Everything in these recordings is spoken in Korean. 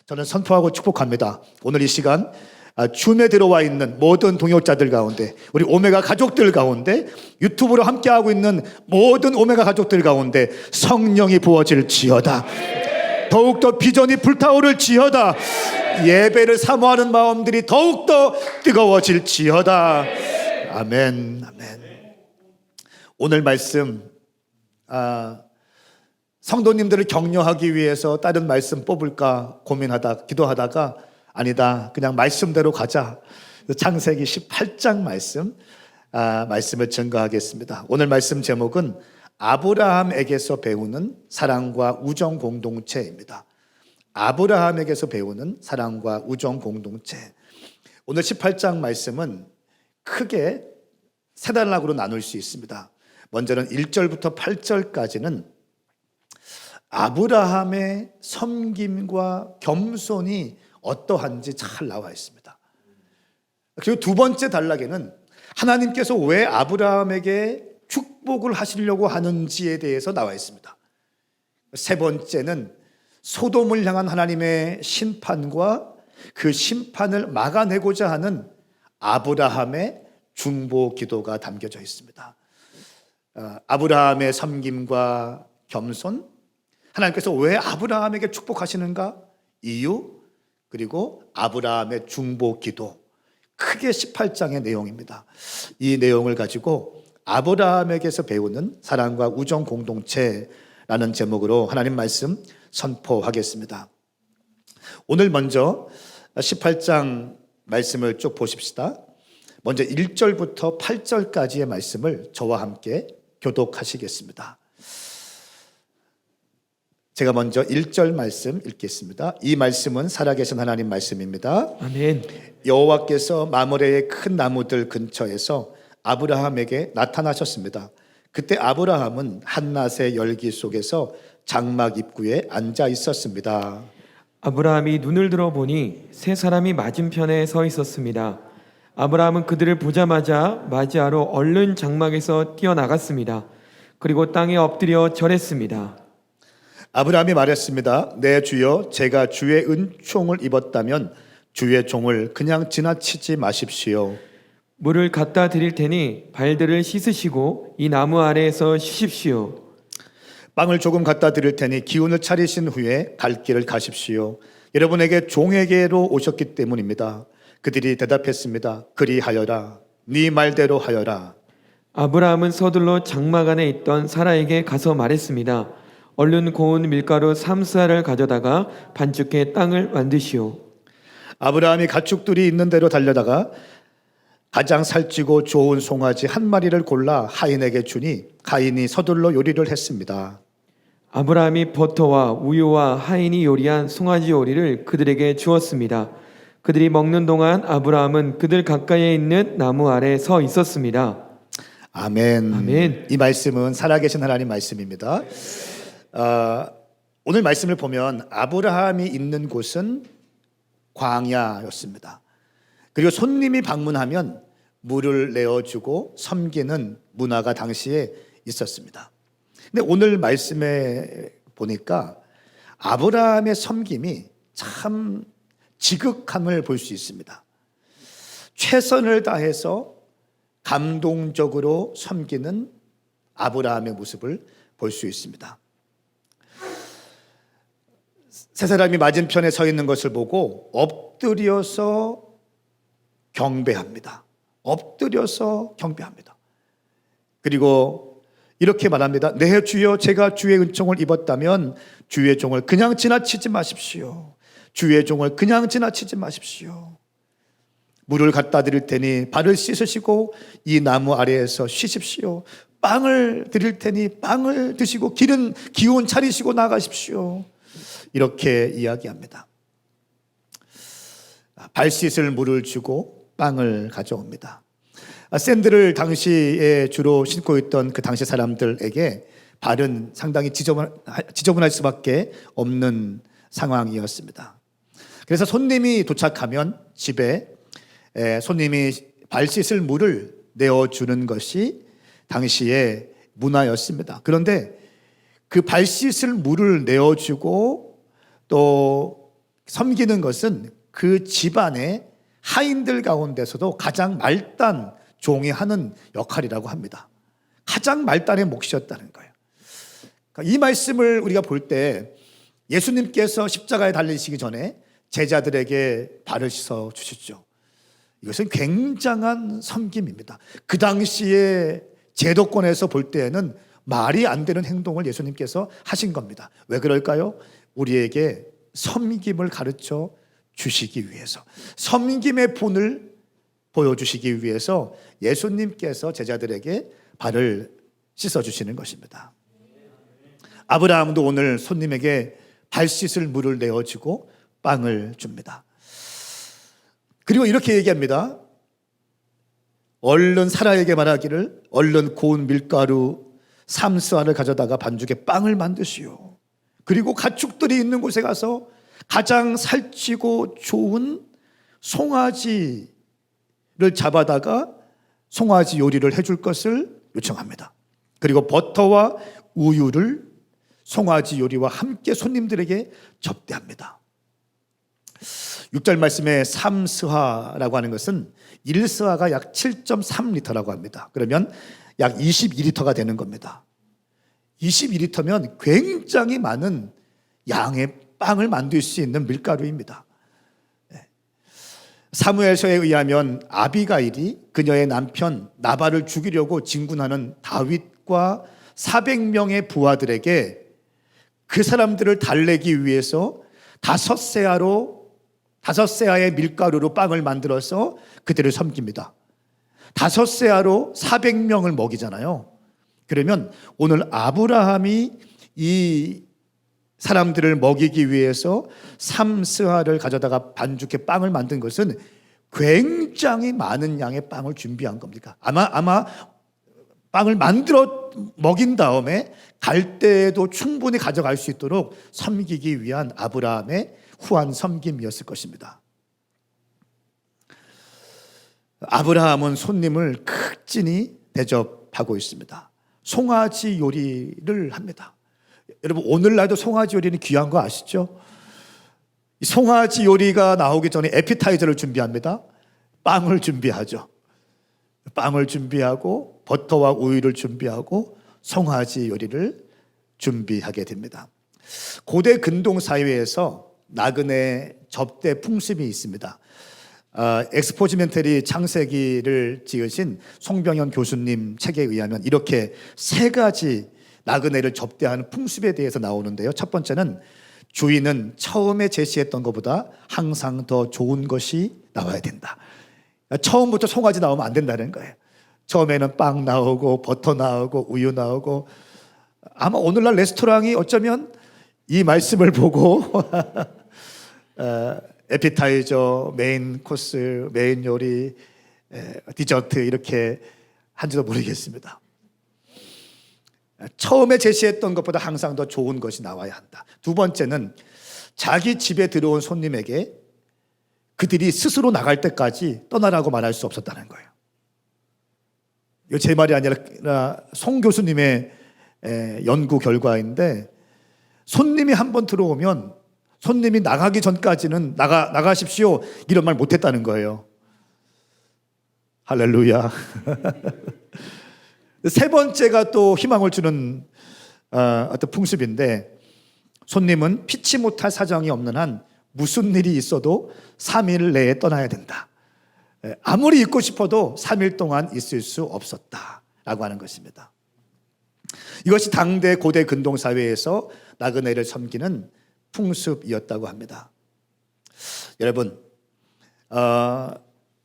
저는 선포하고 축복합니다. 오늘 이 시간 줌에 들어와 있는 모든 동역자들 가운데, 우리 오메가 가족들 가운데, 유튜브로 함께하고 있는 모든 오메가 가족들 가운데 성령이 부어질지어다. 더욱더 비전이 불타오를지어다. 예배를 사모하는 마음들이 더욱더 뜨거워질지어다. 아멘. 아멘. 오늘 말씀 성도님들을 격려하기 위해서 다른 말씀 뽑을까 고민하다 기도하다가 아니다, 그냥 말씀대로 가자. 창세기 18장 말씀을 증거하겠습니다. 오늘 말씀 제목은 아브라함에게서 배우는 사랑과 우정 공동체입니다. 아브라함에게서 배우는 사랑과 우정 공동체. 오늘 18장 말씀은 크게 세 단락으로 나눌 수 있습니다. 먼저는 1절부터 8절까지는 아브라함의 섬김과 겸손이 어떠한지 잘 나와 있습니다. 그리고 두 번째 단락에는 하나님께서 왜 아브라함에게 축복을 하시려고 하는지에 대해서 나와 있습니다. 세 번째는 소돔을 향한 하나님의 심판과 그 심판을 막아내고자 하는 아브라함의 중보 기도가 담겨져 있습니다. 아브라함의 섬김과 겸손, 하나님께서 왜 아브라함에게 축복하시는가? 이유, 그리고 아브라함의 중보 기도. 크게 18장의 내용입니다. 이 내용을 가지고 아브라함에게서 배우는 사랑과 우정 공동체라는 제목으로 하나님 말씀 선포하겠습니다. 오늘 먼저 18장 말씀을 쭉 보십시다. 먼저 1절부터 8절까지의 말씀을 저와 함께 교독하시겠습니다. 제가 먼저 1절 말씀 읽겠습니다. 이 말씀은 살아계신 하나님 말씀입니다. 아멘. 여호와께서 마므레의 큰 나무들 근처에서 아브라함에게 나타나셨습니다. 그때 아브라함은 한낮의 열기 속에서 장막 입구에 앉아 있었습니다. 아브라함이 눈을 들어보니 세 사람이 맞은편에 서 있었습니다. 아브라함은 그들을 보자마자 맞이하러 얼른 장막에서 뛰어나갔습니다. 그리고 땅에 엎드려 절했습니다. 아브라함이 말했습니다. 내 주여, 제가 주의 은총을 입었다면 주의 종을 그냥 지나치지 마십시오. 물을 갖다 드릴 테니 발들을 씻으시고 이 나무 아래에서 쉬십시오. 빵을 조금 갖다 드릴 테니 기운을 차리신 후에 갈 길을 가십시오. 여러분에게 종에게로 오셨기 때문입니다. 그들이 대답했습니다. 그리하여라. 네 말대로 하여라. 아브라함은 서둘러 장막 안에 있던 사라에게 가서 말했습니다. 얼른 고운 밀가루 3쌀을 가져다가 반죽해 땅을 만드시오. 아브라함이 가축들이 있는 대로 달려다가 가장 살찌고 좋은 송아지 한 마리를 골라 하인에게 주니 하인이 서둘러 요리를 했습니다. 아브라함이 버터와 우유와 하인이 요리한 송아지 요리를 그들에게 주었습니다. 그들이 먹는 동안 아브라함은 그들 가까이에 있는 나무 아래 서 있었습니다. 아멘. 아멘. 이 말씀은 살아계신 하나님 말씀입니다. 오늘 말씀을 보면 아브라함이 있는 곳은 광야였습니다. 그리고 손님이 방문하면 물을 내어주고 섬기는 문화가 당시에 있었습니다. 근데 오늘 말씀에 보니까 아브라함의 섬김이 참 지극함을 볼 수 있습니다. 최선을 다해서 감동적으로 섬기는 아브라함의 모습을 볼 수 있습니다. 세 사람이 맞은편에 서 있는 것을 보고 엎드려서 경배합니다. 엎드려서 경배합니다. 그리고 이렇게 말합니다. 내 주여, 제가 주의 은총을 입었다면 주의 종을 그냥 지나치지 마십시오. 주의 종을 그냥 지나치지 마십시오. 물을 갖다 드릴 테니 발을 씻으시고 이 나무 아래에서 쉬십시오. 빵을 드릴 테니 빵을 드시고 기운 차리시고 나가십시오. 이렇게 이야기합니다. 발 씻을 물을 주고 빵을 가져옵니다. 샌들을 당시에 주로 신고 있던 그 당시 사람들에게 발은 상당히 지저분할 수밖에 없는 상황이었습니다. 그래서 손님이 도착하면 집에 손님이 발 씻을 물을 내어주는 것이 당시의 문화였습니다. 그런데 그 발 씻을 물을 내어주고 또 섬기는 것은 그 집안의 하인들 가운데서도 가장 말단 종이 하는 역할이라고 합니다. 가장 말단의 몫이었다는 거예요. 그러니까 이 말씀을 우리가 볼 때 예수님께서 십자가에 달리시기 전에 제자들에게 발을 씻어 주셨죠. 이것은 굉장한 섬김입니다. 그 당시에 제도권에서 볼 때에는 말이 안 되는 행동을 예수님께서 하신 겁니다. 왜 그럴까요? 우리에게 섬김을 가르쳐 주시기 위해서, 섬김의 본을 보여주시기 위해서 예수님께서 제자들에게 발을 씻어주시는 것입니다. 아브라함도 오늘 손님에게 발 씻을 물을 내어주고 빵을 줍니다. 그리고 이렇게 얘기합니다. 얼른 사라에게 말하기를 얼른 고운 밀가루 3스와를 가져다가 반죽에 빵을 만드시오. 그리고 가축들이 있는 곳에 가서 가장 살찌고 좋은 송아지를 잡아다가 송아지 요리를 해줄 것을 요청합니다. 그리고 버터와 우유를 송아지 요리와 함께 손님들에게 접대합니다. 6절 말씀에 3스하라고 하는 것은 1스하가 약 7.3리터라고 합니다. 그러면 약 22리터가 되는 겁니다. 22리터면 굉장히 많은 양의 빵을 만들 수 있는 밀가루입니다. 사무엘서에 의하면 아비가일이 그녀의 남편 나발을 죽이려고 진군하는 다윗과 400명의 부하들에게 그 사람들을 달래기 위해서 5세아의 밀가루로 빵을 만들어서 그들을 섬깁니다. 5세아로 400명을 먹이잖아요. 그러면 오늘 아브라함이 이 사람들을 먹이기 위해서 3스아를 가져다가 반죽해 빵을 만든 것은 굉장히 많은 양의 빵을 준비한 겁니다. 아마 빵을 만들어 먹인 다음에 갈 때에도 충분히 가져갈 수 있도록 섬기기 위한 아브라함의 후한 섬김이었을 것입니다. 아브라함은 손님을 극진히 대접하고 있습니다. 송아지 요리를 합니다. 여러분, 오늘날도 송아지 요리는 귀한 거 아시죠? 이 송아지 요리가 나오기 전에 에피타이저를 준비합니다. 빵을 준비하죠. 빵을 준비하고 버터와 우유를 준비하고 송아지 요리를 준비하게 됩니다. 고대 근동 사회에서 나그네 접대 풍습이 있습니다. 엑스포지멘터리 창세기를 지으신 송병현 교수님 책에 의하면 이렇게 3가지 나그네를 접대하는 풍습에 대해서 나오는데요. 첫 번째는 주인은 처음에 제시했던 것보다 항상 더 좋은 것이 나와야 된다. 처음부터 송아지 나오면 안 된다는 거예요. 처음에는 빵 나오고 버터 나오고 우유 나오고, 아마 오늘날 레스토랑이 어쩌면 이 말씀을 보고 에피타이저, 메인 코스, 메인 요리, 디저트 이렇게 한지도 모르겠습니다. 처음에 제시했던 것보다 항상 더 좋은 것이 나와야 한다. 두 번째는 자기 집에 들어온 손님에게 그들이 스스로 나갈 때까지 떠나라고 말할 수 없었다는 거예요. 이거 제 말이 아니라 송 교수님의 연구 결과인데, 손님이 한번 들어오면 손님이 나가기 전까지는 나가십시오 이런 말 못했다는 거예요. 할렐루야. 세 번째가 또 희망을 주는 어떤 풍습인데, 손님은 피치 못할 사정이 없는 한 무슨 일이 있어도 3일 내에 떠나야 된다. 아무리 있고 싶어도 3일 동안 있을 수 없었다라고 하는 것입니다. 이것이 당대 고대 근동 사회에서 나그네를 섬기는 풍습이었다고 합니다. 여러분,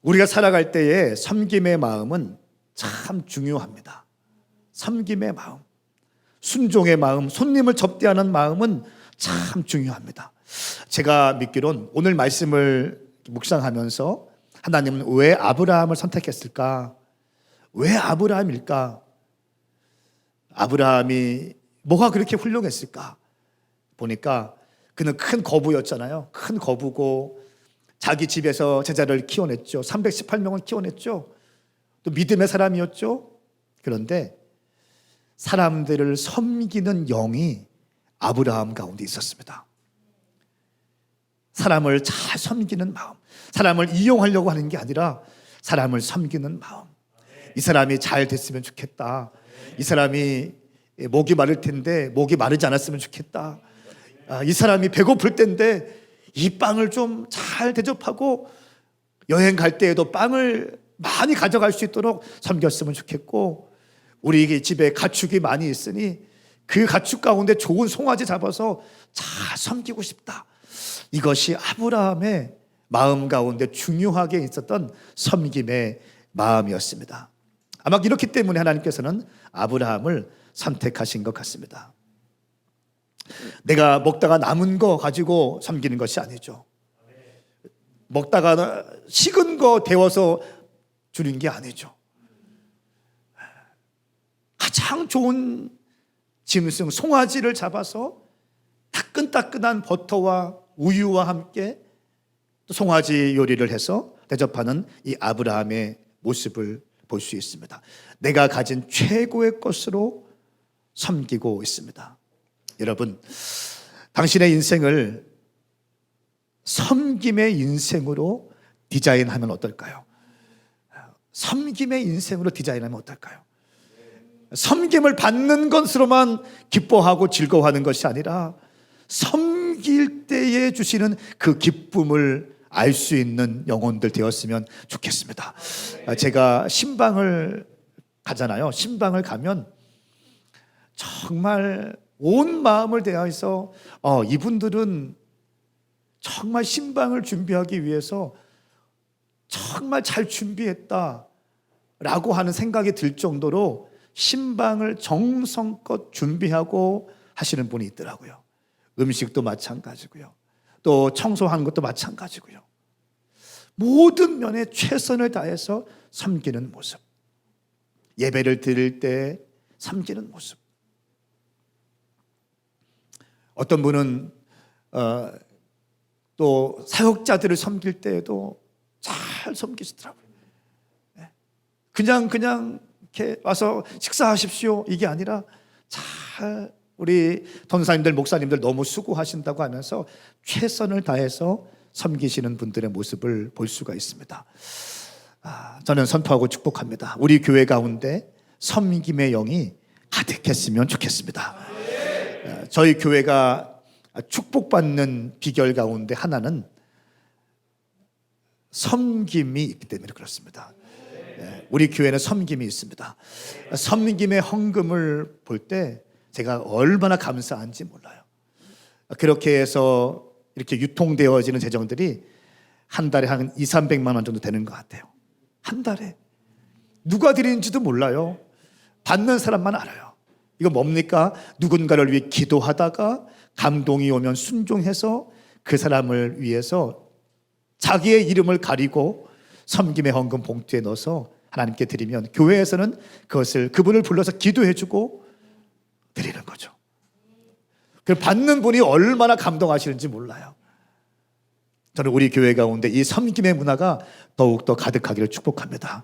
우리가 살아갈 때에 섬김의 마음은 참 중요합니다. 섬김의 마음, 순종의 마음, 손님을 접대하는 마음은 참 중요합니다. 제가 믿기론 오늘 말씀을 묵상하면서 하나님은 왜 아브라함을 선택했을까? 왜 아브라함일까? 아브라함이 뭐가 그렇게 훌륭했을까? 보니까 그는 큰 거부였잖아요. 큰 거부고 자기 집에서 제자를 키워냈죠. 318명을 키워냈죠. 또 믿음의 사람이었죠. 그런데 사람들을 섬기는 영이 아브라함 가운데 있었습니다. 사람을 잘 섬기는 마음, 사람을 이용하려고 하는 게 아니라 사람을 섬기는 마음. 이 사람이 잘 됐으면 좋겠다. 이 사람이 목이 마를 텐데 목이 마르지 않았으면 좋겠다. 이 사람이 배고플 텐데 이 빵을 좀 잘 대접하고 여행 갈 때에도 빵을 많이 가져갈 수 있도록 섬겼으면 좋겠고, 우리 집에 가축이 많이 있으니 그 가축 가운데 좋은 송아지 잡아서 잘 섬기고 싶다. 이것이 아브라함의 마음 가운데 중요하게 있었던 섬김의 마음이었습니다. 아마 이렇기 때문에 하나님께서는 아브라함을 선택하신 것 같습니다. 내가 먹다가 남은 거 가지고 섬기는 것이 아니죠. 먹다가 식은 거 데워서 주는 게 아니죠. 가장 좋은 짐승 송아지를 잡아서 따끈따끈한 버터와 우유와 함께 또 송아지 요리를 해서 대접하는 이 아브라함의 모습을 볼 수 있습니다. 내가 가진 최고의 것으로 섬기고 있습니다. 여러분, 당신의 인생을 섬김의 인생으로 디자인하면 어떨까요? 섬김의 인생으로 디자인하면 어떨까요? 섬김을 받는 것으로만 기뻐하고 즐거워하는 것이 아니라 섬길 때에 주시는 그 기쁨을 알 수 있는 영혼들 되었으면 좋겠습니다. 제가 신방을 가잖아요. 신방을 가면 정말 온 마음을 다해서 이분들은 정말 신방을 준비하기 위해서 정말 잘 준비했다라고 하는 생각이 들 정도로 신방을 정성껏 준비하고 하시는 분이 있더라고요. 음식도 마찬가지고요. 또 청소하는 것도 마찬가지고요. 모든 면에 최선을 다해서 섬기는 모습. 예배를 드릴 때 섬기는 모습. 어떤 분은 또 사역자들을 섬길 때에도 잘 섬기시더라고요. 그냥 이렇게 와서 식사하십시오 이게 아니라 잘 우리 전사님들 목사님들 너무 수고하신다고 하면서 최선을 다해서 섬기시는 분들의 모습을 볼 수가 있습니다. 저는 선포하고 축복합니다. 우리 교회 가운데 섬김의 영이 가득했으면 좋겠습니다. 저희 교회가 축복받는 비결 가운데 하나는 섬김이 있기 때문에 그렇습니다. 우리 교회는 섬김이 있습니다. 섬김의 헌금을 볼 때 제가 얼마나 감사한지 몰라요. 그렇게 해서 이렇게 유통되어지는 재정들이 한 달에 한 200~300만 원 정도 되는 것 같아요. 한 달에. 누가 드리는지도 몰라요. 받는 사람만 알아요. 이거 뭡니까? 누군가를 위해 기도하다가 감동이 오면 순종해서 그 사람을 위해서 자기의 이름을 가리고 섬김의 헌금 봉투에 넣어서 하나님께 드리면 교회에서는 그것을 그분을 불러서 기도해주고 드리는 거죠. 그 받는 분이 얼마나 감동하시는지 몰라요. 저는 우리 교회 가운데 이 섬김의 문화가 더욱더 가득하기를 축복합니다.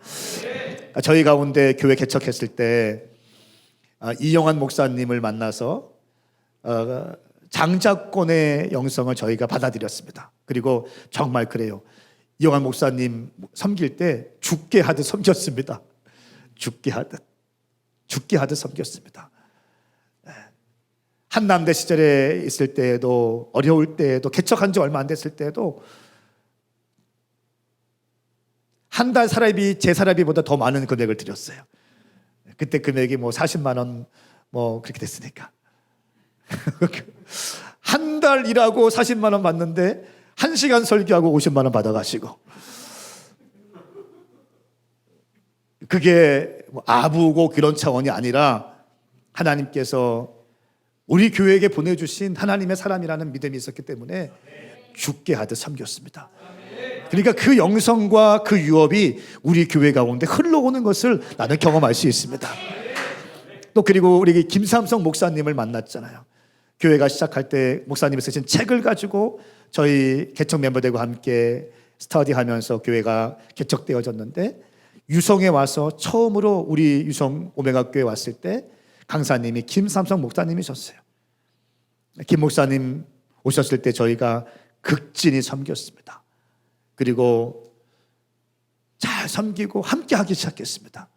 저희 가운데 교회 개척했을 때 이영환 목사님을 만나서 장자권의 영성을 저희가 받아들였습니다. 그리고 정말 그래요. 이영환 목사님 섬길 때 죽게 하듯 섬겼습니다. 죽게 하듯 섬겼습니다. 한남대 시절에 있을 때에도 어려울 때에도 개척한 지 얼마 안 됐을 때에도 한 달 사례비 제 사례비보다 더 많은 금액을 드렸어요. 그때 금액이 뭐 40만 원 뭐 그렇게 됐으니까 한 달 일하고 40만 원 받는데 1시간 설교하고 50만 원 받아가시고 그게 뭐 아부고 그런 차원이 아니라 하나님께서 우리 교회에게 보내주신 하나님의 사람이라는 믿음이 있었기 때문에 죽게 하듯 섬겼습니다. 그러니까 그 영성과 그 유업이 우리 교회 가운데 흘러오는 것을 나는 경험할 수 있습니다. 또 그리고 우리 김삼성 목사님을 만났잖아요. 교회가 시작할 때 목사님이 쓰신 책을 가지고 저희 개척 멤버들과 함께 스터디하면서 교회가 개척되어졌는데 유성에 와서 처음으로 우리 유성 오메가교회 왔을 때 강사님이 김삼성 목사님이셨어요. 김 목사님 오셨을 때 저희가 극진히 섬겼습니다. 그리고 잘 섬기고 함께 하기 시작했습니다.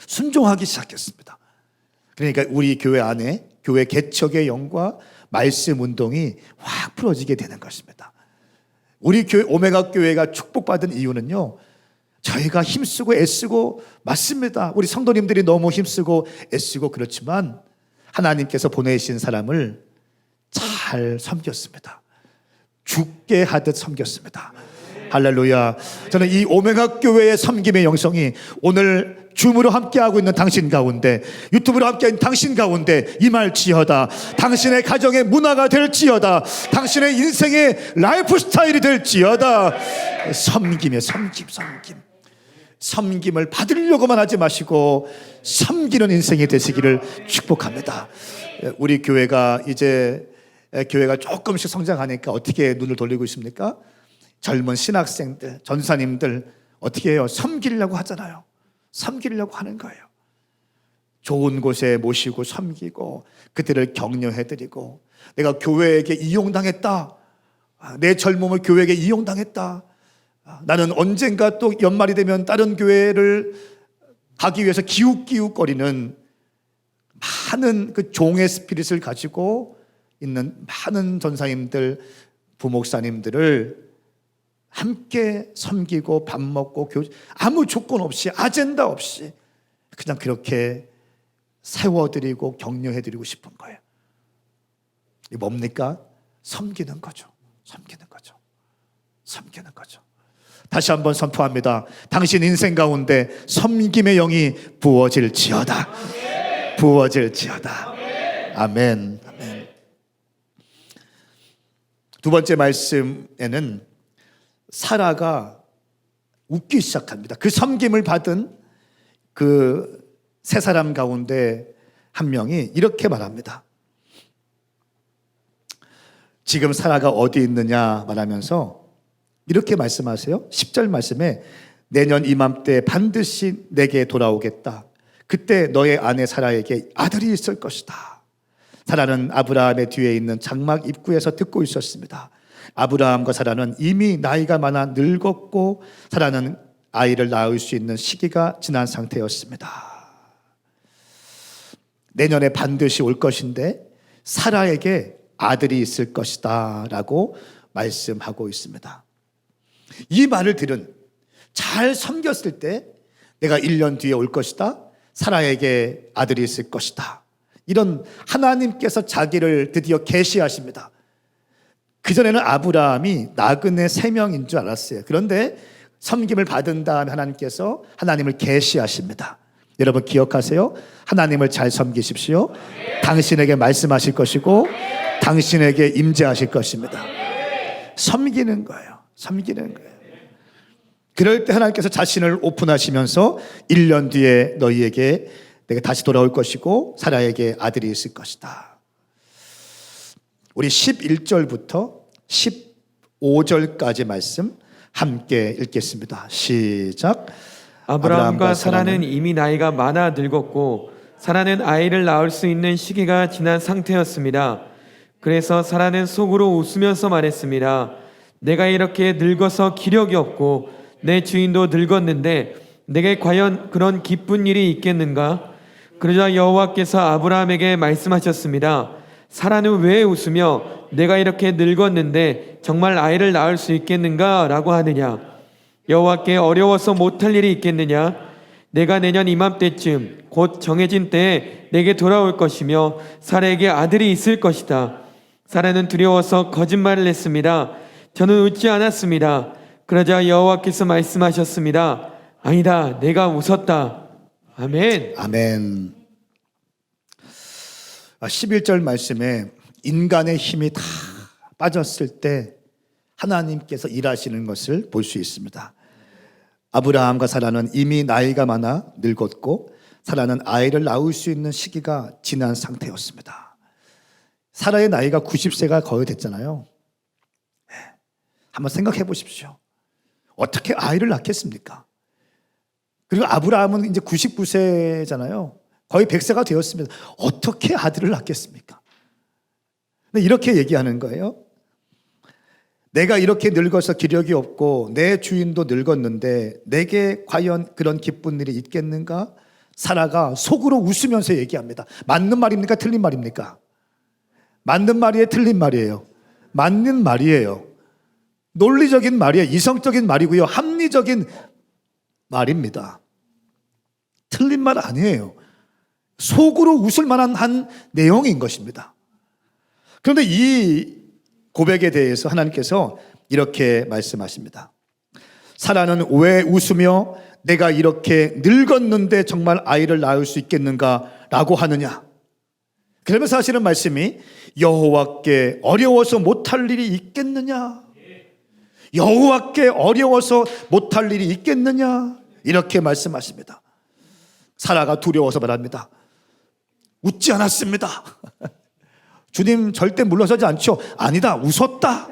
순종하기 시작했습니다. 그러니까 우리 교회 안에 교회 개척의 영과 말씀 운동이 확 풀어지게 되는 것입니다. 우리 교회 오메가 교회가 축복받은 이유는요, 저희가 힘쓰고 애쓰고, 맞습니다. 우리 성도님들이 너무 힘쓰고 애쓰고 그렇지만 하나님께서 보내신 사람을 잘 섬겼습니다. 죽게 하듯 섬겼습니다. 할렐루야. 저는 이 오메가 교회의 섬김의 영성이 오늘 줌으로 함께하고 있는 당신 가운데, 유튜브로 함께하는 당신 가운데 임할지어다. 당신의 가정의 문화가 될지어다. 당신의 인생의 라이프 스타일이 될지어다. 섬김의 섬김을 받으려고만 하지 마시고 섬기는 인생이 되시기를 축복합니다. 우리 교회가 이제 교회가 조금씩 성장하니까 어떻게 눈을 돌리고 있습니까? 젊은 신학생들, 전사님들 어떻게 해요? 섬기려고 하잖아요. 섬기려고 하는 거예요. 좋은 곳에 모시고 섬기고 그들을 격려해드리고, 내가 교회에게 이용당했다, 내 젊음을 교회에게 이용당했다, 나는 언젠가 또 연말이 되면 다른 교회를 가기 위해서 기웃기웃거리는 많은 그 종의 스피릿을 가지고 있는 많은 전사님들, 부목사님들을 함께 섬기고 밥 먹고 아무 조건 없이, 아젠다 없이 그냥 그렇게 세워드리고 격려해드리고 싶은 거예요. 이게 뭡니까? 섬기는 거죠. 섬기는 거죠. 섬기는 거죠. 다시 한번 선포합니다. 당신 인생 가운데 섬김의 영이 부어질지어다. 부어질지어다. 아멘. 아멘. 두 번째 말씀에는 사라가 웃기 시작합니다. 그 섬김을 받은 그 세 사람 가운데 한 명이 이렇게 말합니다. 지금 사라가 어디 있느냐 말하면서 이렇게 말씀하세요. 10절 말씀에 내년 이맘때 반드시 내게 돌아오겠다. 그때 너의 아내 사라에게 아들이 있을 것이다. 사라는 아브라함의 뒤에 있는 장막 입구에서 듣고 있었습니다. 아브라함과 사라는 이미 나이가 많아 늙었고 사라는 아이를 낳을 수 있는 시기가 지난 상태였습니다. 내년에 반드시 올 것인데 사라에게 아들이 있을 것이다 라고 말씀하고 있습니다. 이 말을 들은, 잘 섬겼을 때 내가 1년 뒤에 올 것이다, 사라에게 아들이 있을 것이다, 이런 하나님께서 자기를 드디어 계시하십니다. 그전에는 아브라함이 나그네 3명인 줄 알았어요. 그런데 섬김을 받은 다음에 하나님께서 하나님을 계시하십니다. 여러분 기억하세요. 하나님을 잘 섬기십시오. 당신에게 말씀하실 것이고 당신에게 임재하실 것입니다. 섬기는 거예요. 섬기는 거예요. 그럴 때 하나님께서 자신을 오픈하시면서 1년 뒤에 너희에게 내가 다시 돌아올 것이고 사라에게 아들이 있을 것이다. 우리 11절부터 15절까지 말씀 함께 읽겠습니다. 시작. 아브라함과 사라는 이미 나이가 많아 늙었고 사라는 아이를 낳을 수 있는 시기가 지난 상태였습니다. 그래서 사라는 속으로 웃으면서 말했습니다. 내가 이렇게 늙어서 기력이 없고 내 주인도 늙었는데 내게 과연 그런 기쁜 일이 있겠는가? 그러자 여호와께서 아브라함에게 말씀하셨습니다. 사라는 왜 웃으며 내가 이렇게 늙었는데 정말 아이를 낳을 수 있겠는가? 라고 하느냐? 여호와께 어려워서 못할 일이 있겠느냐? 내가 내년 이맘때쯤 곧 정해진 때에 내게 돌아올 것이며 사라에게 아들이 있을 것이다. 사라는 두려워서 거짓말을 했습니다. 저는 웃지 않았습니다. 그러자 여호와께서 말씀하셨습니다. 아니다, 내가 웃었다. 아멘. 아멘. 11절 말씀에 인간의 힘이 다 빠졌을 때 하나님께서 일하시는 것을 볼 수 있습니다. 아브라함과 사라는 이미 나이가 많아 늙었고 사라는 아이를 낳을 수 있는 시기가 지난 상태였습니다. 사라의 나이가 90세가 거의 됐잖아요. 한번 생각해 보십시오. 어떻게 아이를 낳겠습니까? 그리고 아브라함은 이제 99세잖아요. 거의 100세가 되었습니다. 어떻게 아들을 낳겠습니까? 이렇게 얘기하는 거예요. 내가 이렇게 늙어서 기력이 없고 내 주인도 늙었는데 내게 과연 그런 기쁜 일이 있겠는가? 사라가 속으로 웃으면서 얘기합니다. 맞는 말입니까? 틀린 말입니까? 맞는 말이에요? 틀린 말이에요? 맞는 말이에요. 논리적인 말이에요. 이성적인 말이고요. 합리적인 말입니다. 틀린 말 아니에요. 속으로 웃을 만한 한 내용인 것입니다. 그런데 이 고백에 대해서 하나님께서 이렇게 말씀하십니다. 사라는 왜 웃으며 내가 이렇게 늙었는데 정말 아이를 낳을 수 있겠는가 라고 하느냐. 그러면서 하시는 말씀이 여호와께 어려워서 못할 일이 있겠느냐. 여호와께 어려워서 못할 일이 있겠느냐. 이렇게 말씀하십니다. 사라가 두려워서 말합니다. 웃지 않았습니다. 주님 절대 물러서지 않죠. 아니다, 웃었다.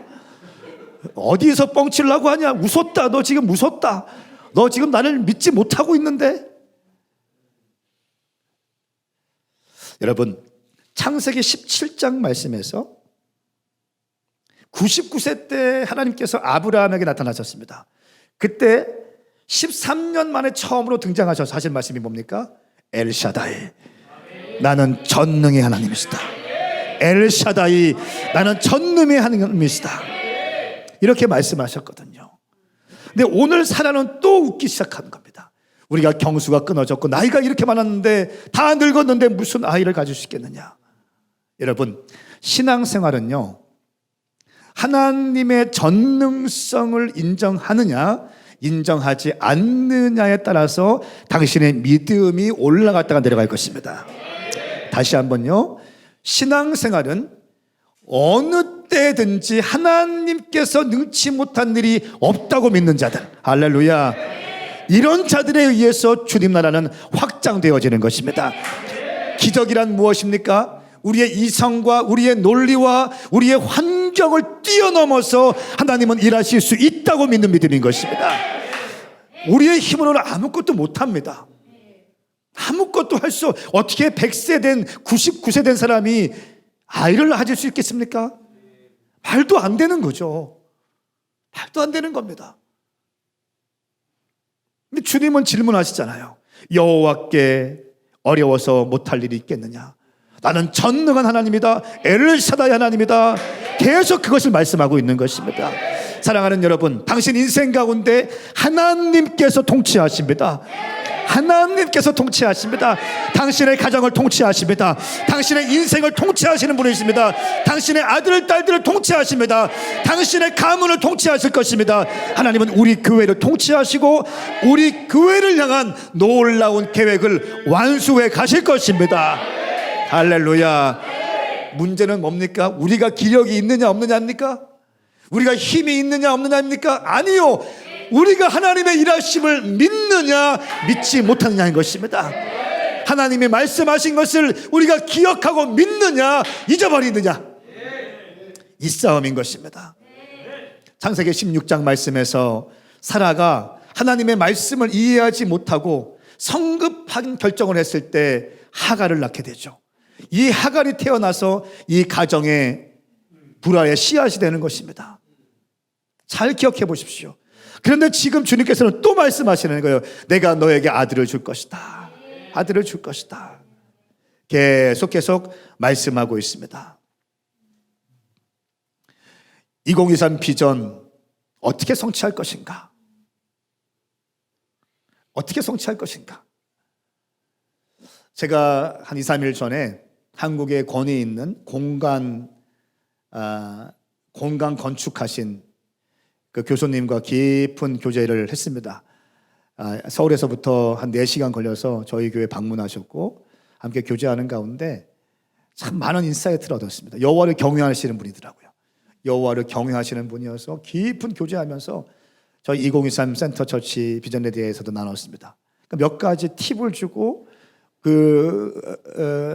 어디에서 뻥치려고 하냐. 웃었다. 너 지금 웃었다. 너 지금 나를 믿지 못하고 있는데. 여러분, 창세기 17장 말씀에서 99세 때 하나님께서 아브라함에게 나타나셨습니다. 그때 13년 만에 처음으로 등장하셔서 하신 말씀이 뭡니까? 엘샤다이, 나는 전능의 하나님이시다. 엘샤다이, 나는 전능의 하나님이시다. 이렇게 말씀하셨거든요. 근데 오늘 사라는 또 웃기 시작하는 겁니다. 우리가 경수가 끊어졌고 나이가 이렇게 많았는데 다 늙었는데 무슨 아이를 가질 수 있겠느냐. 여러분, 신앙생활은요, 하나님의 전능성을 인정하느냐 인정하지 않느냐에 따라서 당신의 믿음이 올라갔다가 내려갈 것입니다. 다시 한번요, 신앙생활은 어느 때든지 하나님께서 능치 못한 일이 없다고 믿는 자들, 할렐루야, 이런 자들에 의해서 주님 나라는 확장되어지는 것입니다. 기적이란 무엇입니까? 우리의 이성과 우리의 논리와 우리의 환경을 뛰어넘어서 하나님은 일하실 수 있다고 믿는 믿음인 것입니다. 우리의 힘으로는 아무것도 못합니다. 아무것도 할 수, 어떻게 100세 된 99세 된 사람이 아이를 가질 수 있겠습니까? 말도 안 되는 거죠. 말도 안 되는 겁니다. 근데 주님은 질문하시잖아요. 여호와께 어려워서 못할 일이 있겠느냐. 나는 전능한 하나님이다. 엘샤다이 하나님이다. 계속 그것을 말씀하고 있는 것입니다. 사랑하는 여러분, 당신 인생 가운데 하나님께서 통치하십니다. 하나님께서 통치하십니다. 당신의 가정을 통치하십니다. 당신의 인생을 통치하시는 분이십니다. 당신의 아들, 딸들을 통치하십니다. 당신의 가문을 통치하실 것입니다. 하나님은 우리 교회를 통치하시고 우리 교회를 향한 놀라운 계획을 완수해 가실 것입니다. 할렐루야. 문제는 뭡니까? 우리가 기력이 있느냐 없느냐입니까? 우리가 힘이 있느냐 없느냐입니까? 아니요, 우리가 하나님의 일하심을 믿느냐 믿지 못하느냐인 것입니다. 하나님이 말씀하신 것을 우리가 기억하고 믿느냐 잊어버리느냐, 이 싸움인 것입니다. 창세기 16장 말씀에서 사라가 하나님의 말씀을 이해하지 못하고 성급한 결정을 했을 때 하갈을 낳게 되죠. 이 하갈이 태어나서 이 가정에 불화의 씨앗이 되는 것입니다. 잘 기억해 보십시오. 그런데 지금 주님께서는 또 말씀하시는 거예요. 내가 너에게 아들을 줄 것이다. 아들을 줄 것이다. 계속 말씀하고 있습니다. 2023 비전 어떻게 성취할 것인가? 어떻게 성취할 것인가? 제가 한 2, 3일 전에 한국에 권위 있는 공간 건축하신 그 교수님과 깊은 교제를 했습니다. 서울에서부터 한 4시간 걸려서 저희 교회 방문하셨고 함께 교제하는 가운데 참 많은 인사이트를 얻었습니다. 여호와를 경외하시는 분이더라고요. 여호와를 경외하시는 분이어서 깊은 교제하면서 저희 2023 센터 처치 비전에 대해서도 나눴습니다. 몇 가지 팁을 주고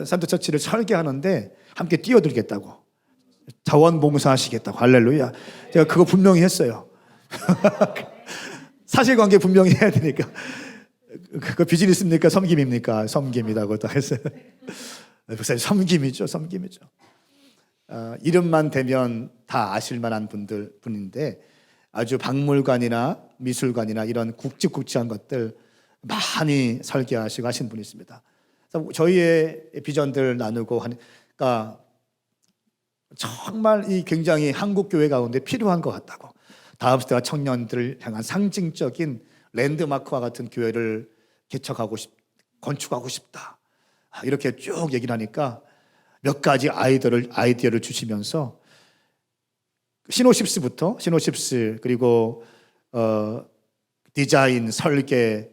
센터 처치를 설계하는데 함께 뛰어들겠다고, 자원봉사 하시겠다고. 할렐루야. 제가 그거 분명히 했어요. 사실관계 분명히 해야 되니까. 그거 비즈니스입니까? 섬김입니까? 섬김이라고 또 했어요. 목사님, 섬김이죠. 이름만 되면 다 아실 만한 분인데 아주 박물관이나 미술관이나 이런 굵직굵직한 것들 많이 설계하시고 하신 분이 있습니다. 그래서 저희의 비전들 나누고 하니까 정말 이 굉장히 한국 교회 가운데 필요한 것 같다고, 다음 세대와 청년들을 향한 상징적인 랜드마크와 같은 교회를 건축하고 싶다, 이렇게 쭉 얘기를 하니까 몇 가지 아이디어를 주시면서 시노십스 그리고 디자인, 설계,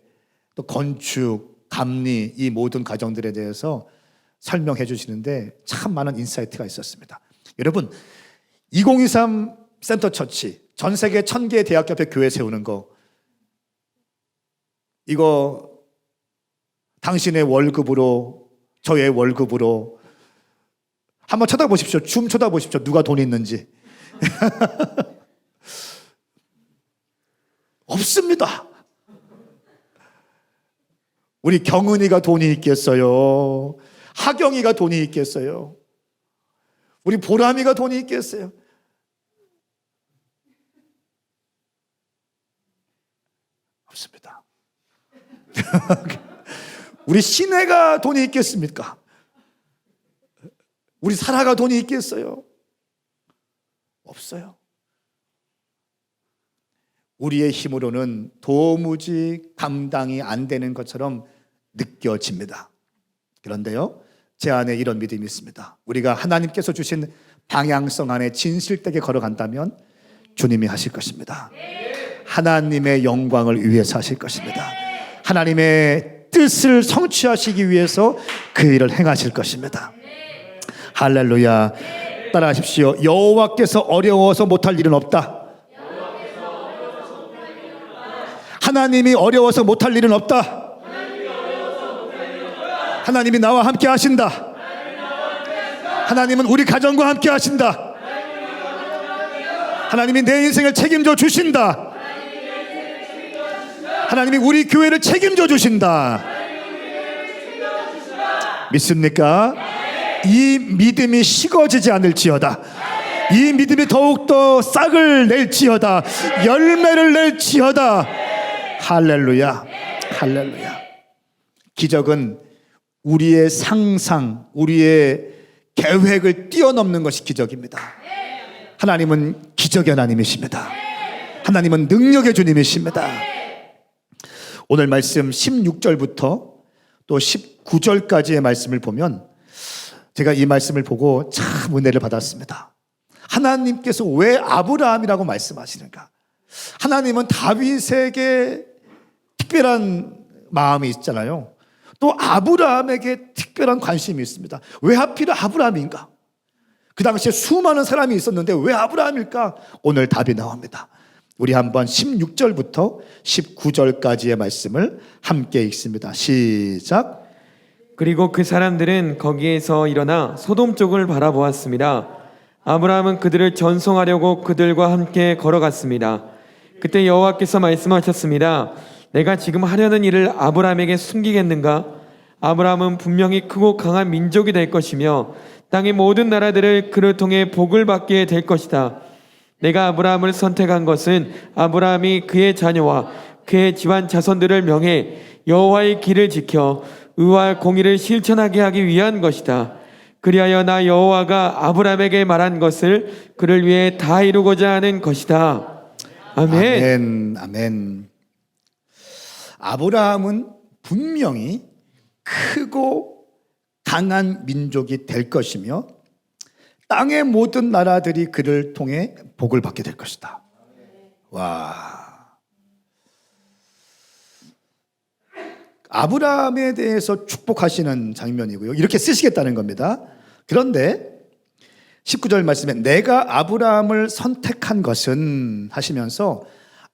또 건축, 감리, 이 모든 과정들에 대해서 설명해 주시는데 참 많은 인사이트가 있었습니다. 여러분, 2023 센터 처치, 전 세계 1000개의 대학 옆에 교회 세우는 거, 이거 당신의 월급으로, 저의 월급으로 한번 쳐다보십시오. 줌 쳐다보십시오. 누가 돈이 있는지. 없습니다. 우리 경은이가 돈이 있겠어요? 하경이가 돈이 있겠어요? 우리 보람이가 돈이 있겠어요? 없습니다. 우리 신혜가 돈이 있겠습니까? 우리 사라가 돈이 있겠어요? 없어요. 우리의 힘으로는 도무지 감당이 안 되는 것처럼 느껴집니다. 그런데요, 제 안에 이런 믿음이 있습니다. 우리가 하나님께서 주신 방향성 안에 진실되게 걸어간다면 주님이 하실 것입니다. 하나님의 영광을 위해서 하실 것입니다. 하나님의 뜻을 성취하시기 위해서 그 일을 행하실 것입니다. 할렐루야. 따라하십시오. 여호와께서 어려워서 못할 일은 없다. 하나님이 어려워서 못할 일은 없다. 하나님이 나와 함께 하신다. 하나님은 우리 가정과 함께 하신다. 하나님이 내 인생을 책임져 주신다. 하나님이 우리 교회를 책임져 주신다. 믿습니까? 이 믿음이 식어지지 않을지어다. 이 믿음이 더욱더 싹을 낼지어다. 열매를 낼지어다. 할렐루야. 할렐루야. 기적은 우리의 상상, 우리의 계획을 뛰어넘는 것이 기적입니다. 하나님은 기적의 하나님이십니다. 하나님은 능력의 주님이십니다. 오늘 말씀 16절부터 또 19절까지의 말씀을 보면 제가 이 말씀을 보고 참 은혜를 받았습니다. 하나님께서 왜 아브라함이라고 말씀하시는가? 하나님은 다윗에게 특별한 마음이 있잖아요. 또 아브라함에게 특별한 관심이 있습니다. 왜 하필 아브라함인가? 그 당시에 수많은 사람이 있었는데 왜 아브라함일까? 오늘 답이 나옵니다. 우리 한번 16절부터 19절까지의 말씀을 함께 읽습니다. 시작. 그리고 그 사람들은 거기에서 일어나 소돔 쪽을 바라보았습니다. 아브라함은 그들을 전송하려고 그들과 함께 걸어갔습니다. 그때 여호와께서 말씀하셨습니다. 내가 지금 하려는 일을 아브라함에게 숨기겠는가? 아브라함은 분명히 크고 강한 민족이 될 것이며 땅의 모든 나라들을 그를 통해 복을 받게 될 것이다. 내가 아브라함을 선택한 것은 아브라함이 그의 자녀와 그의 집안 자손들을 명해 여호와의 길을 지켜 의와 공의를 실천하게 하기 위한 것이다. 그리하여 나 여호와가 아브라함에게 말한 것을 그를 위해 다 이루고자 하는 것이다. 아멘. 아멘. 아멘. 아브라함은 분명히 크고 강한 민족이 될 것이며 땅의 모든 나라들이 그를 통해 복을 받게 될 것이다. 와. 아브라함에 대해서 축복하시는 장면이고요. 이렇게 쓰시겠다는 겁니다. 그런데 19절 말씀에 내가 아브라함을 선택한 것은 하시면서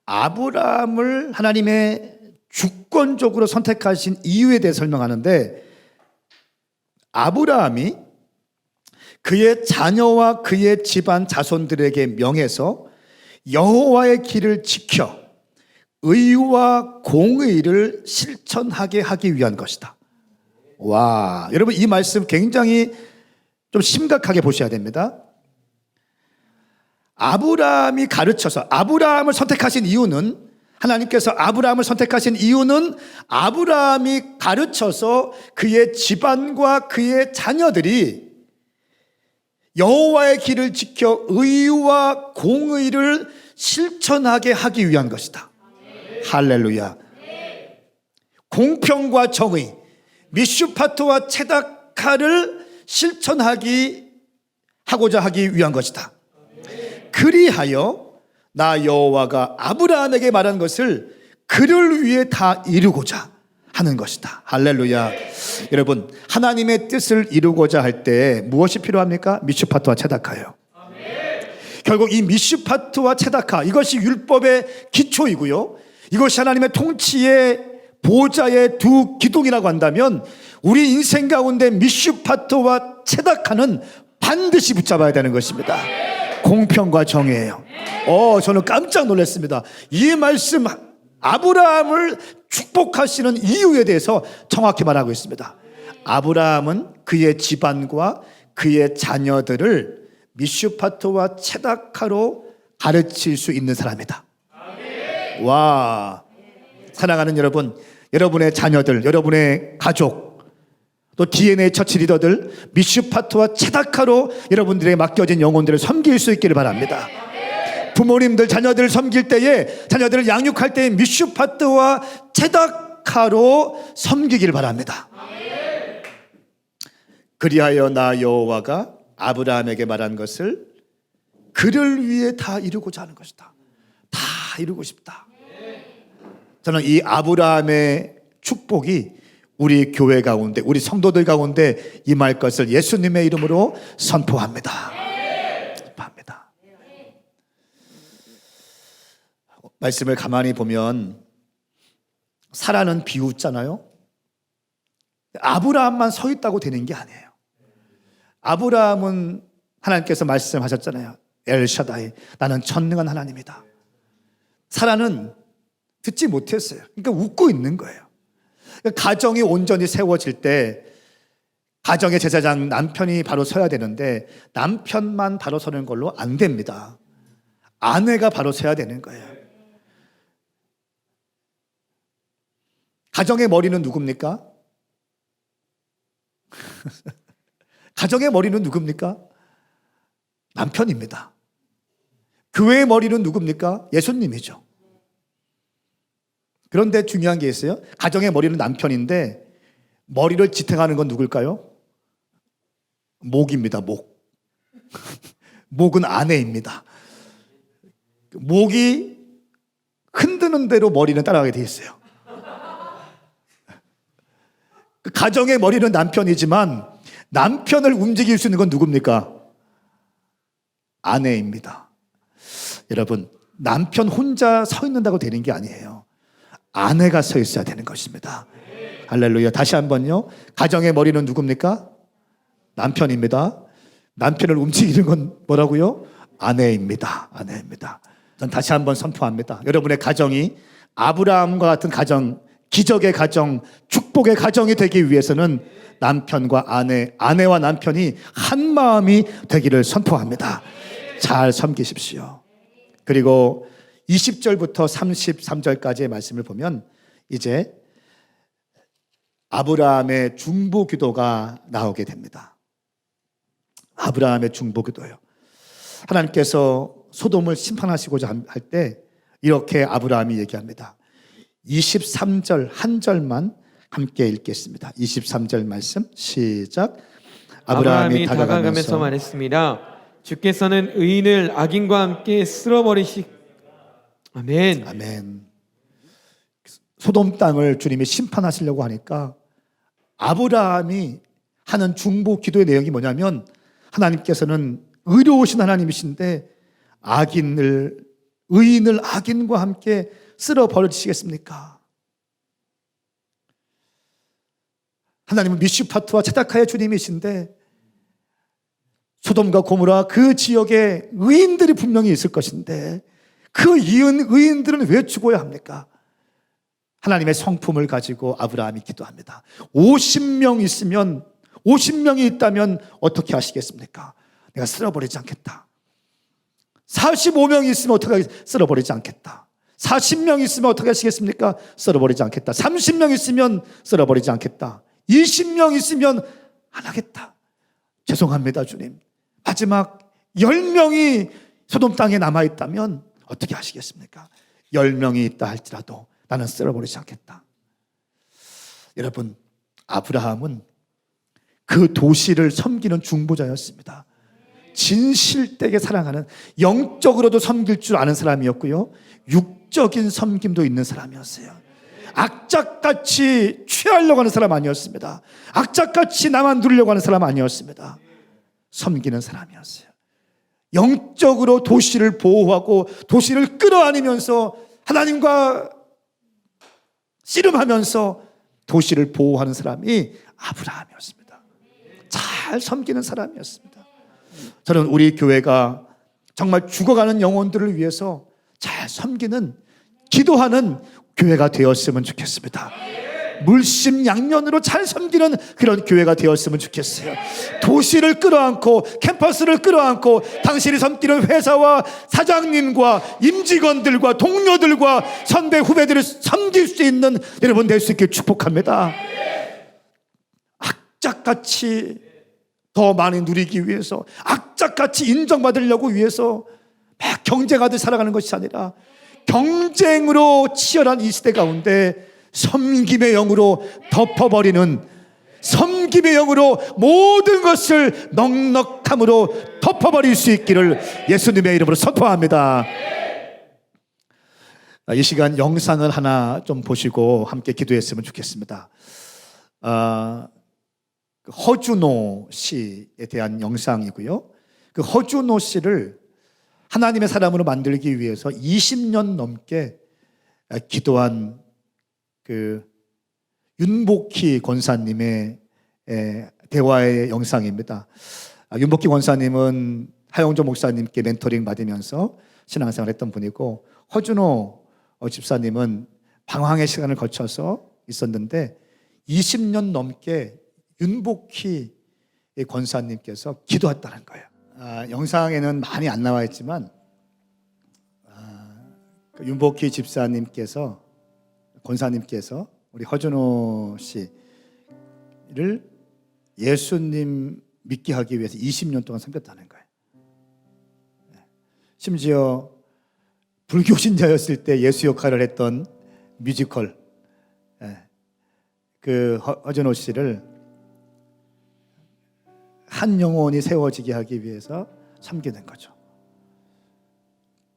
아브라함을 하나님의 주권적으로 선택하신 이유에 대해 설명하는데, 아브라함이 그의 자녀와 그의 집안 자손들에게 명해서 여호와의 길을 지켜 의와 공의를 실천하게 하기 위한 것이다. 와, 여러분 이 말씀 굉장히 좀 심각하게 보셔야 됩니다. 아브라함이 가르쳐서 아브라함을 선택하신 이유는, 하나님께서 아브라함을 선택하신 이유는 아브라함이 가르쳐서 그의 집안과 그의 자녀들이 여호와의 길을 지켜 의와 공의를 실천하게 하기 위한 것이다. 할렐루야. 공평과 정의, 미슈파트와 체다카를 하고자 하기 위한 것이다. 그리하여 나 여호와가 아브라함에게 말한 것을 그를 위해 다 이루고자 하는 것이다. 할렐루야. 여러분, 하나님의 뜻을 이루고자 할 때 무엇이 필요합니까? 미슈파트와 체다카예요. 결국 이 미슈파트와 체다카, 이것이 율법의 기초이고요, 이것이 하나님의 통치의 보좌의 두 기둥이라고 한다면 우리 인생 가운데 미슈파트와 체다카는 반드시 붙잡아야 되는 것입니다. 공평과 정의예요. 저는 깜짝 놀랐습니다. 이 말씀, 아브라함을 축복하시는 이유에 대해서 정확히 말하고 있습니다. 아브라함은 그의 집안과 그의 자녀들을 미슈파트와 체다카로 가르칠 수 있는 사람이다. 와, 사랑하는 여러분, 여러분의 자녀들, 여러분의 가족, 또 DNA 처치 리더들, 미슈파트와 체다카로 여러분들의 맡겨진 영혼들을 섬길 수 있기를 바랍니다. 부모님들 자녀들을 섬길 때에, 자녀들을 양육할 때에 미슈파트와 체다카로 섬기기를 바랍니다. 그리하여 나 여호와가 아브라함에게 말한 것을 그를 위해 다 이루고자 하는 것이다. 다 이루고 싶다. 저는 이 아브라함의 축복이 우리 교회 가운데, 우리 성도들 가운데 임할 것을 예수님의 이름으로 선포합니다. 선포합니다. 말씀을 가만히 보면 사라는 비웃잖아요. 아브라함만 서 있다고 되는 게 아니에요. 아브라함은 하나님께서 말씀하셨잖아요. 엘샤다이, 나는 전능한 하나님이다. 사라는 듣지 못했어요. 그러니까 웃고 있는 거예요. 가정이 온전히 세워질 때 가정의 제사장 남편이 바로 서야 되는데 남편만 바로 서는 걸로 안 됩니다. 아내가 바로 서야 되는 거예요. 가정의 머리는 누굽니까? 가정의 머리는 누굽니까? 남편입니다. 교회의 머리는 누굽니까? 예수님이죠. 그런데 중요한 게 있어요. 가정의 머리는 남편인데 머리를 지탱하는 건 누굴까요? 목입니다. 목. 목은 아내입니다. 목이 흔드는 대로 머리는 따라가게 돼 있어요. 가정의 머리는 남편이지만 남편을 움직일 수 있는 건 누굽니까? 아내입니다. 여러분, 남편 혼자 서 있는다고 되는 게 아니에요. 아내가 서 있어야 되는 것입니다. 할렐루야. 다시 한번요. 가정의 머리는 누굽니까? 남편입니다. 남편을 움직이는 건 뭐라고요? 아내입니다. 아내입니다. 전 다시 한번 선포합니다. 여러분의 가정이 아브라함과 같은 가정, 기적의 가정, 축복의 가정이 되기 위해서는 남편과 아내와 남편이 한 마음이 되기를 선포합니다. 잘 섬기십시오. 그리고 20절부터 33절까지의 말씀을 보면 이제 아브라함의 중보 기도가 나오게 됩니다. 아브라함의 중보 기도예요. 하나님께서 소돔을 심판하시고자 할 때 이렇게 아브라함이 얘기합니다. 23절 한 절만 함께 읽겠습니다. 23절 말씀 시작. 아브라함이 다가가면서 말했습니다. 주께서는 의인을 악인과 함께 쓸어버리시. 아멘. 아멘. 소돔 땅을 주님이 심판하시려고 하니까 아브라함이 하는 중보 기도의 내용이 뭐냐면, 하나님께서는 의로우신 하나님이신데 의인을 악인과 함께 쓸어버리시겠습니까? 하나님은 미슈파트와 체다카의 주님이신데 소돔과 고모라 그 지역에 의인들이 분명히 있을 것인데 그 의인들은 왜 죽어야 합니까? 하나님의 성품을 가지고 아브라함이 기도합니다. 50명 있으면, 50명이 있다면 어떻게 하시겠습니까? 내가 쓸어버리지 않겠다. 45명 있으면 어떻게 쓸어버리지 않겠다. 40명 있으면 어떻게 하시겠습니까? 쓸어버리지 않겠다. 30명 있으면 쓸어버리지 않겠다. 20명 있으면 안 하겠다. 죄송합니다, 주님. 마지막 10명이 소돔 땅에 남아있다면 어떻게 하시겠습니까? 10명이 있다 할지라도 나는 쓸어버리지 않겠다. 여러분, 아브라함은 그 도시를 섬기는 중보자였습니다. 진실되게 사랑하는, 영적으로도 섬길 줄 아는 사람이었고요, 육적인 섬김도 있는 사람이었어요. 악착같이 취하려고 하는 사람 아니었습니다. 악착같이 나만 누리려고 하는 사람 아니었습니다. 섬기는 사람이었어요. 영적으로 도시를 보호하고 도시를 끌어안으면서 하나님과 씨름하면서 도시를 보호하는 사람이 아브라함이었습니다. 잘 섬기는 사람이었습니다. 저는 우리 교회가 정말 죽어가는 영혼들을 위해서 잘 섬기는, 기도하는 교회가 되었으면 좋겠습니다. 물심양면으로 잘 섬기는 그런 교회가 되었으면 좋겠어요. 도시를 끌어안고, 캠퍼스를 끌어안고 당신이 섬기는 회사와 사장님과 임직원들과 동료들과 선배 후배들을 섬길 수 있는 여러분 될 수 있게 축복합니다. 악착같이 더 많이 누리기 위해서, 악착같이 인정받으려고 위해서 막 경쟁하듯 살아가는 것이 아니라 경쟁으로 치열한 이 시대 가운데 섬김의 영으로 덮어버리는, 섬김의 영으로 모든 것을 넉넉함으로 덮어버릴 수 있기를 예수님의 이름으로 선포합니다. 이 시간 영상을 하나 좀 보시고 함께 기도했으면 좋겠습니다. 허준호 씨에 대한 영상이고요. 그 허준호 씨를 하나님의 사람으로 만들기 위해서 20년 넘게 기도한 그 윤복희 권사님의 대화의 영상입니다. 윤복희 권사님은 하영조 목사님께 멘토링 받으면서 신앙생활을 했던 분이고, 허준호 집사님은 방황의 시간을 거쳐서 있었는데 20년 넘게 윤복희 권사님께서 기도했다는 거예요. 영상에는 많이 안 나와 있지만 윤복희 집사님께서, 권사님께서 우리 허준호 씨를 예수님 믿게 하기 위해서 20년 동안 섬겼다는 거예요. 심지어 불교 신자였을 때 예수 역할을 했던 뮤지컬, 그 허준호 씨를 한 영혼이 세워지게 하기 위해서 섬기는 거죠.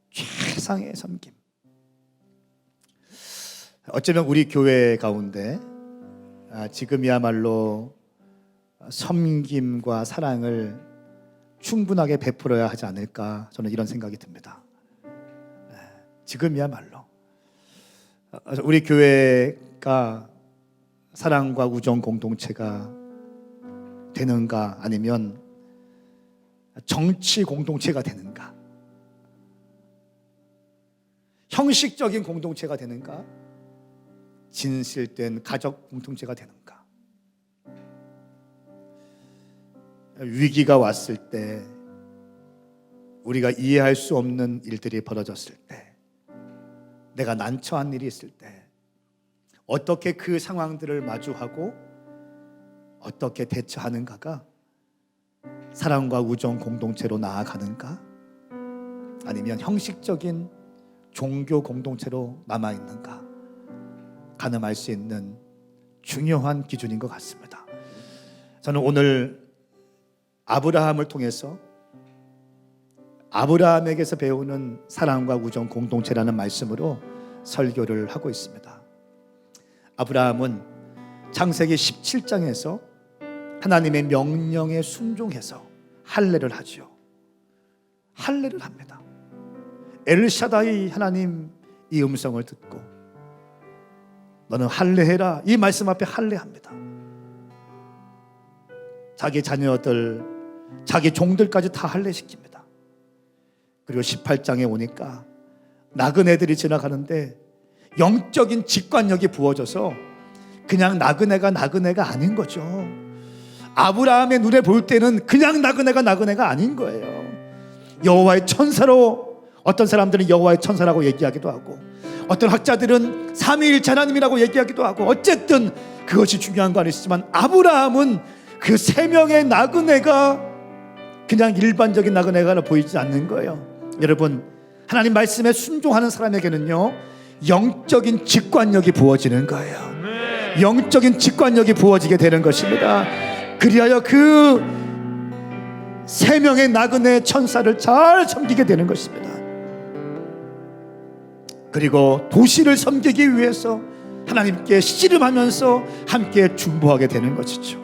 최상의 섬김. 어쩌면 우리 교회 가운데 지금이야말로 섬김과 사랑을 충분하게 베풀어야 하지 않을까, 저는 이런 생각이 듭니다. 지금이야말로 우리 교회가 사랑과 우정 공동체가 되는가, 아니면 정치 공동체가 되는가, 형식적인 공동체가 되는가, 진실된 가족 공동체가 되는가. 위기가 왔을 때, 우리가 이해할 수 없는 일들이 벌어졌을 때, 내가 난처한 일이 있을 때 어떻게 그 상황들을 마주하고 어떻게 대처하는가가 사랑과 우정 공동체로 나아가는가, 아니면 형식적인 종교 공동체로 남아있는가, 가늠할 수 있는 중요한 기준인 것 같습니다. 저는 오늘 아브라함을 통해서 아브라함에게서 배우는 사랑과 우정 공동체라는 말씀으로 설교를 하고 있습니다. 아브라함은 창세기 17장에서 하나님의 명령에 순종해서 할례를 하지요. 할례를 합니다. 엘샤다이 하나님 이 음성을 듣고 너는 할례해라, 이 말씀 앞에 할례합니다. 자기 자녀들, 자기 종들까지 다 할례시킵니다. 그리고 18장에 오니까 나그네들이 지나가는데 영적인 직관력이 부어져서 그냥 나그네가 아닌 거죠. 아브라함의 눈에 볼 때는 그냥 나그네가 아닌 거예요. 여호와의 천사로, 어떤 사람들은 여호와의 천사라고 얘기하기도 하고, 어떤 학자들은 삼위일체 하나님이라고 얘기하기도 하고, 어쨌든 그것이 중요한 건 아니지만 아브라함은 그 세 명의 나그네가 그냥 일반적인 나그네가 보이지 않는 거예요. 여러분, 하나님 말씀에 순종하는 사람에게는요, 영적인 직관력이 부어지는 거예요. 영적인 직관력이 부어지게 되는 것입니다. 그리하여 그 세 명의 나그네 천사를 잘 섬기게 되는 것입니다. 그리고 도시를 섬기기 위해서 하나님께 씨름하면서 함께 중보하게 되는 것이죠.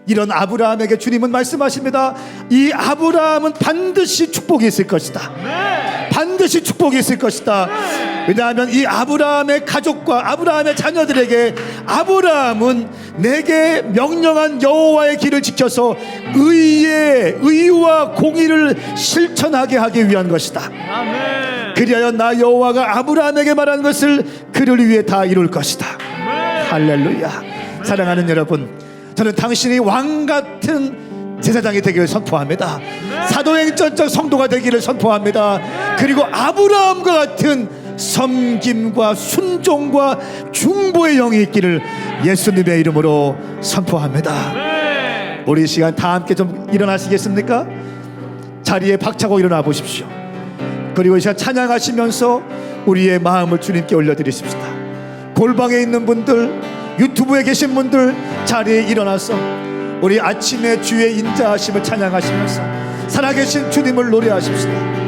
이런 아브라함에게 주님은 말씀하십니다. 이 아브라함은 반드시 축복이 있을 것이다. 반드시 축복이 있을 것이다. 왜냐하면 이 아브라함의 가족과 아브라함의 자녀들에게 아브라함은 내게 명령한 여호와의 길을 지켜서 의와 공의를 실천하게 하기 위한 것이다. 그리하여 나 여호와가 아브라함에게 말한 것을 그를 위해 다 이룰 것이다. 할렐루야. 사랑하는 여러분, 저는 당신이 왕같은 제사장이 되기를 선포합니다. 사도행전적 성도가 되기를 선포합니다. 그리고 아브라함과 같은 섬김과 순종과 중보의 영이 있기를 예수님의 이름으로 선포합니다. 우리 이 시간 다 함께 좀 일어나시겠습니까? 자리에 박차고 일어나 보십시오. 그리고 이 시간 찬양하시면서 우리의 마음을 주님께 올려드리십시다. 골방에 있는 분들, 유튜브에 계신 분들, 자리에 일어나서 우리 아침에 주의 인자하심을 찬양하시면서 살아계신 주님을 노래하십시다.